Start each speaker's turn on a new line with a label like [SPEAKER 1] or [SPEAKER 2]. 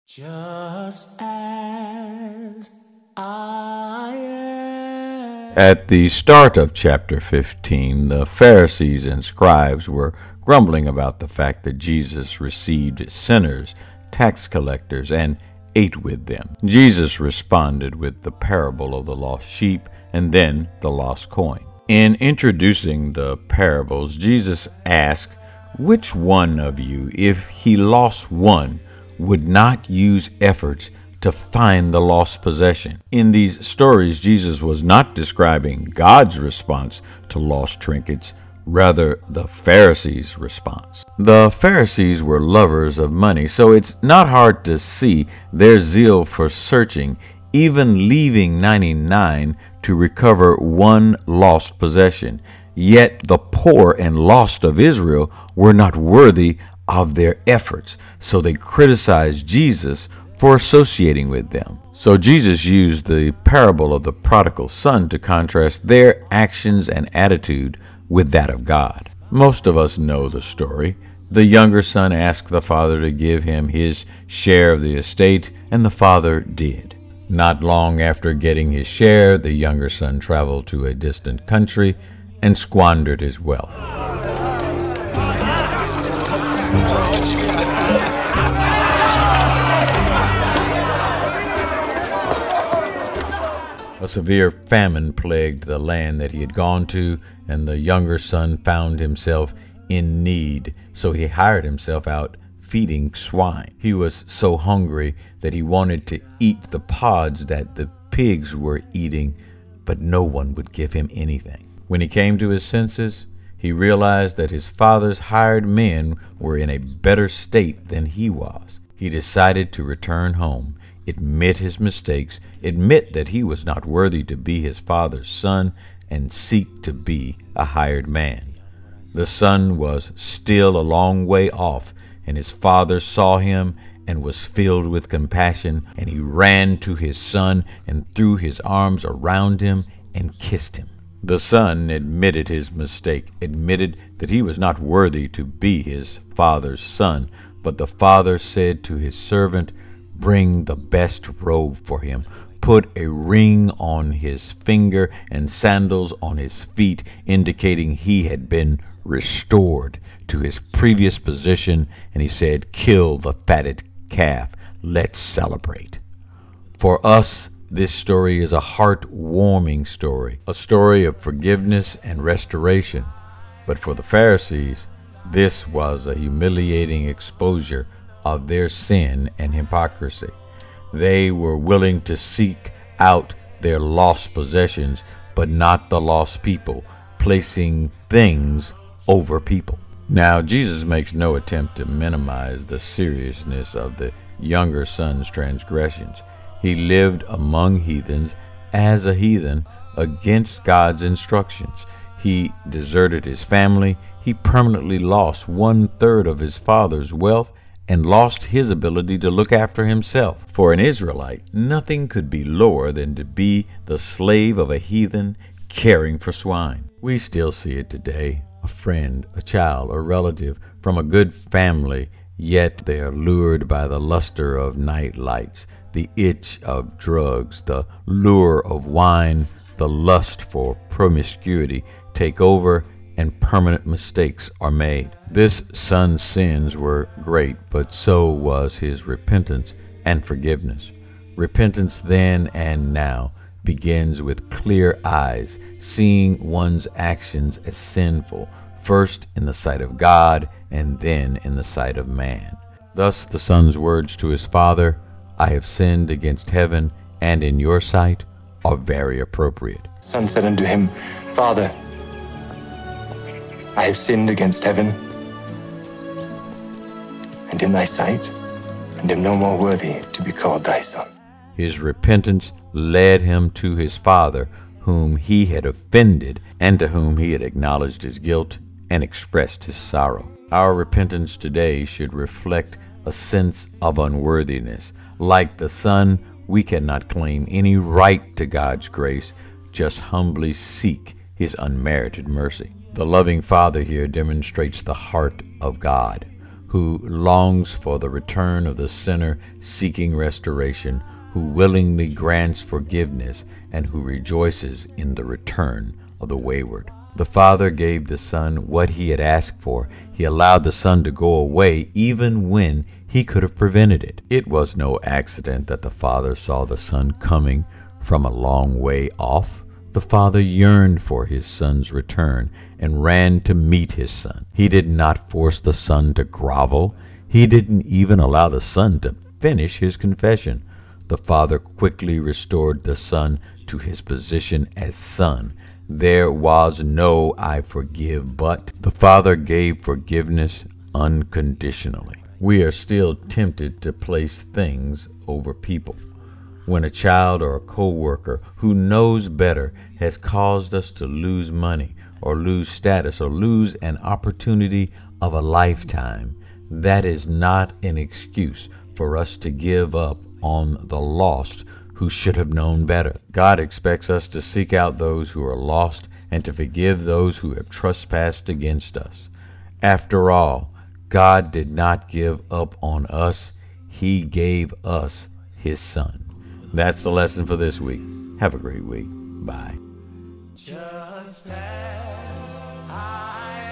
[SPEAKER 1] Just as I am.
[SPEAKER 2] At the start of chapter 15, the Pharisees and scribes were grumbling about the fact that Jesus received sinners, tax collectors, and ate with them. Jesus responded with the parable of the lost sheep and then the lost coin. In introducing the parables, Jesus asked, "Which one of you, if he lost one, would not use efforts to find the lost possession?" In these stories, Jesus was not describing God's response to lost trinkets, rather the Pharisees' response. The Pharisees were lovers of money, so it's not hard to see their zeal for searching, even leaving 99 to recover one lost possession. Yet the poor and lost of Israel were not worthy of their efforts, so they criticized Jesus for associating with them. So Jesus used the parable of the prodigal son to contrast their actions and attitude with that of God. Most of us know the story. The younger son asked the father to give him his share of the estate, and the father did. Not long after getting his share, the younger son traveled to a distant country and squandered his wealth. A severe famine plagued the land that he had gone to, and the younger son found himself in need, so he hired himself out feeding swine. He was so hungry that he wanted to eat the pods that the pigs were eating, but no one would give him anything. When he came to his senses, he realized that his father's hired men were in a better state than he was. He decided to return home, admit his mistakes, admit that he was not worthy to be his father's son, and seek to be a hired man. The son was still a long way off, and his father saw him and was filled with compassion, and he ran to his son and threw his arms around him and kissed him. The son admitted his mistake, admitted that he was not worthy to be his father's son, but the father said to his servant, "Bring the best robe for him. Put a ring on his finger and sandals on his feet," indicating he had been restored to his previous position. And he said, "Kill the fatted calf. Let's celebrate." For us, this story is a heart-warming story, a story of forgiveness and restoration. But for the Pharisees, this was a humiliating exposure of their sin and hypocrisy. They were willing to seek out their lost possessions, but not the lost people, placing things over people. Now, Jesus makes no attempt to minimize the seriousness of the younger son's transgressions. He lived among heathens as a heathen against God's instructions. He deserted his family. He permanently lost 1/3 of his father's wealth and lost his ability to look after himself. For an Israelite, nothing could be lower than to be the slave of a heathen caring for swine. We still see it today. A friend, a child, a relative from a good family, yet they are lured by the luster of night lights, the itch of drugs, the lure of wine, the lust for promiscuity take over, and permanent mistakes are made. This son's sins were great, but so was his repentance and forgiveness. Repentance then and now begins with clear eyes, seeing one's actions as sinful, first in the sight of God and then in the sight of man. Thus the son's words to his father, "I have sinned against heaven and in your sight," are very appropriate.
[SPEAKER 3] Son said unto him, "Father, I have sinned against heaven and in thy sight, and am no more worthy to be called thy son."
[SPEAKER 2] His repentance led him to his father, whom he had offended and to whom he had acknowledged his guilt and expressed his sorrow. Our repentance today should reflect a sense of unworthiness. Like the son, we cannot claim any right to God's grace, just humbly seek his unmerited mercy. The loving Father here demonstrates the heart of God, who longs for the return of the sinner seeking restoration, who willingly grants forgiveness, and who rejoices in the return of the wayward. The Father gave the Son what he had asked for. He allowed the Son to go away even when he could have prevented it. It was no accident that the Father saw the Son coming from a long way off. The Father yearned for his Son's return and ran to meet his Son. He did not force the Son to grovel. He didn't even allow the Son to finish his confession. The Father quickly restored the Son to his position as Son. There was no "I forgive," but the Father gave forgiveness unconditionally. We are still tempted to place things over people. When a child or a co-worker who knows better has caused us to lose money or lose status or lose an opportunity of a lifetime, that is not an excuse for us to give up on the lost who should have known better. God expects us to seek out those who are lost and to forgive those who have trespassed against us. After all, God did not give up on us. He gave us his Son. That's the lesson for this week. Have a great week. Bye.
[SPEAKER 1] Just as I